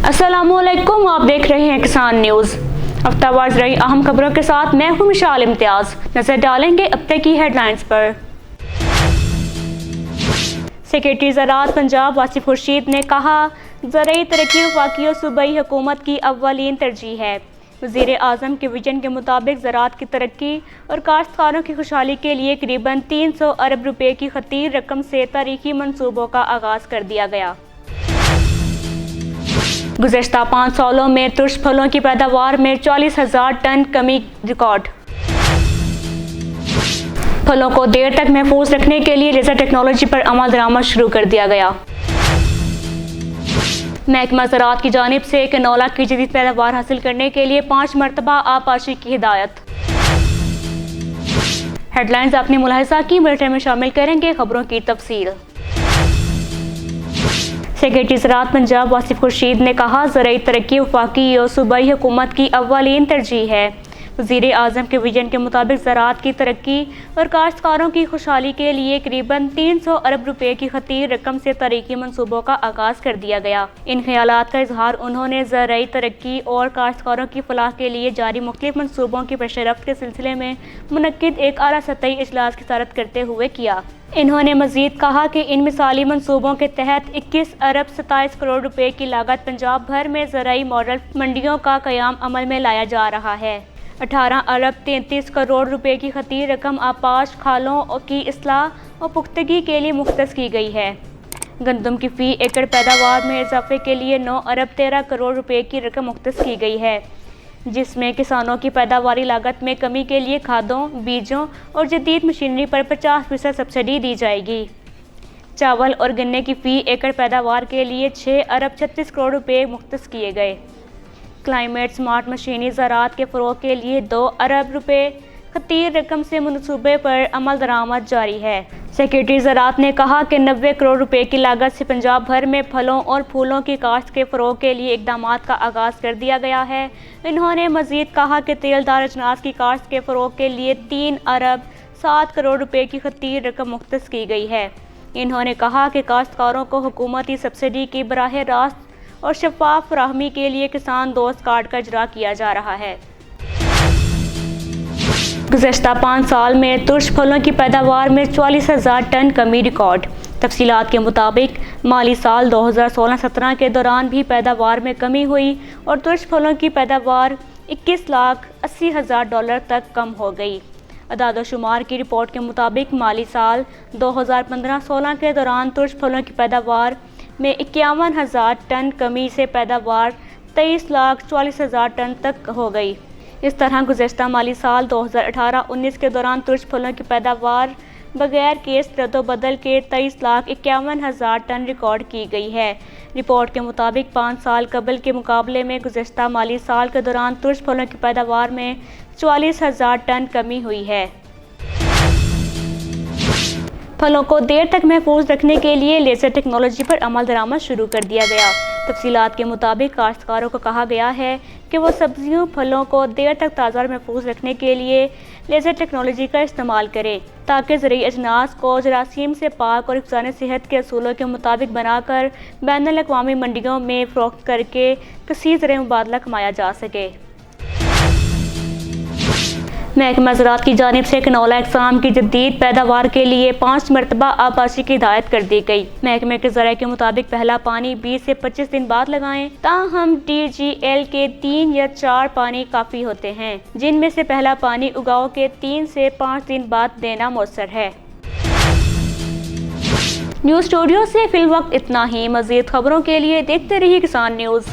अस्सलामुअलैकुम, आप देख रहे हैं किसान न्यूज़। हफ्तावार ज़रूरी अहम खबरों के साथ मैं हूं मिशाल इम्तियाज़। नजर डालेंगे अब तक की हेडलाइंस पर। सेक्रेटरी ज़राअत पंजाब वासिफ खुर्शीद ने कहा, ज़रूरी तरक्की वफाकी और सूबाई हुकूमत की अव्वलीन तरजीह है। वज़ीर आज़म के विजन के मुताबिक ज़राअत की तरक्की और काश्तकारों की खुशहाली के लिए करीबन 300 अरब रुपए की खतीर रकम से तारीखी मंसूबों का आगाज़ कर दिया गया। गुज़श्ता 5 सालों में तुर्श फलों की पैदावार में 40,000 टन कमी रिकॉर्ड। फलों को देर तक महफूज रखने के लिए लेज़र टेक्नोलॉजी पर अमल दरामद शुरू कर दिया गया। महकमा ज़राअत की जानिब से कैनोला की जदीद पैदावार हासिल करने के लिए 5 मरतबा आबपाशी की हिदायत। हेडलाइंस अपनी मुलाहिज़ा की बुलेटिन में शामिल करेंगे खबरों की तफसील। सेक्रेटरी ज़राअत पंजाब वासिफ खुर्शीद ने कहा, ज़रूरी तरक्की वफाकी और सूबाई हुकूमत की अव्वलीन तरजीह है। वज़ीर आज़म के विजन के मुताबिक ज़राअत की तरक्की और काश्तकारों की खुशहाली के लिए करीबन 300 अरब रुपए की खतीर रकम से तारीखी मंसूबों का आगाज़ कर दिया गया। इन ख्यालात का इजहार उन्होंने ज़रूरी तरक्की और काश्तकारों की फलाह के लिए जारी मुख्तलिफ मंसूबों की पेशरफ्त के सिलसिले में मुनक्किद एक आला सतही इजलास की सदारत करते हुए किया। इन्होंने मज़ीद कहा कि इन मिसाली मंसूबों के तहत 21 अरब 27 करोड़ रुपए की लागत पंजाब भर में ज़रूरी मॉडल मंडियों का क़याम अमल में लाया जा रहा है। 18 अरब 33 करोड़ रुपए की खतीर रकम आपाश खालों की इस्लाह और पुख्तगी के लिए मुख्तस की गई है। गंदम की फ़ी एकड़ पैदावार में इजाफे के लिए 9 अरब 13 करोड़ रुपए की रकम मुख्तस की गई है, जिसमें किसानों की पैदावारी लागत में कमी के लिए खादों, बीजों और जदीद मशीनरी पर 50% सब्सिडी दी जाएगी। चावल और गन्ने की फ़ी एकड़ पैदावार के लिए 6 अरब 36 करोड़ रुपए मुख्तस किए गए। क्लाइमेट स्मार्ट मशीनी ज़राअत के फ़रोग़ के लिए 2 अरब रुपए खतीर रकम से मनसूबे पर अमल दरामद जारी है। सेक्रेटरी ज़राअत ने कहा कि 90 करोड़ रुपए की लागत से पंजाब भर में फलों और फूलों की काश्त के फ़रोग़ के लिए इक़दामात का आगाज़ कर दिया गया है। इन्होंने मज़ीद कहा कि तेलदार अजनास की काश्त के फ़रोग़ के लिए 3 अरब 7 करोड़ रुपए की खतीर रकम मुख्तस की गई है। इन्होंने कहा कि काश्तकारों को हुकूमती सब्सिडी की बराह रास्त और शफाफ फराहमी के लिए किसान दोस्त कार्ड का इजरा किया जा रहा है। गुज़श्ता 5 साल में तुर्श फलों की पैदावार में 40,000 टन कमी रिकॉर्ड। तफसीलात के मुताबिक माली साल 2016-17 के दौरान भी पैदावार में कमी हुई और तुर्श फलों की पैदावार 21,80,000 डॉलर तक कम हो गई। अदाद-ओ-शुमार की रिपोर्ट के मुताबिक माली साल 2015-16 के दौरान तुर्श फलों की पैदावार में 51,000 टन कमी से पैदावार 23,40,000 टन तक हो गई। इस तरह गुज़श्ता माली साल 2018-19 के दौरान तुर्श फलों की पैदावार बगैर केस रद्दो-बदल के 23,51,000 टन रिकॉर्ड की गई है। रिपोर्ट के मुताबिक 5 साल कबल के मुकाबले में गुज़श्ता माली साल के दौरान तुर्श फलों की पैदावार में 44,000 टन कमी हुई है। फलों को देर तक महफूज रखने के लिए लेज़र टेक्नोलॉजी पर अमल दरामद शुरू कर दिया गया। तफसीलात के मुताबिक काश्तकारों को कहा गया है कि वो सब्जियों फलों को देर तक ताज़ा और महफूज रखने के लिए लेज़र टेक्नोलॉजी का इस्तेमाल करें, ताकि ज़रूरी अजनास को जरासीम से पाक और हिफ़्ज़ान सेहत के असूलों के मुताबिक बनाकर बैनुल अक़वामी मंडियों में फ़रोख्त करके कसीर ज़रिए मुबादला कमाया जा सके। महकमा ज़राअत की जानिब से कैनोला इक़साम की जदीद पैदावार के लिए 5 मरतबा आबपाशी की हिदायत कर दी गई। महकमे के ज़राए के मुताबिक पहला पानी 20 से 25 दिन बाद लगाएं, ताहम DGL के 3 या 4 पानी काफ़ी होते हैं, जिनमें से पहला पानी उगाव के 3 से 5 दिन बाद देना मौसर है। न्यूज़ स्टूडियो से फिल वक्त इतना ही। मज़ीद खबरों के लिए देखते रहिए किसान न्यूज़।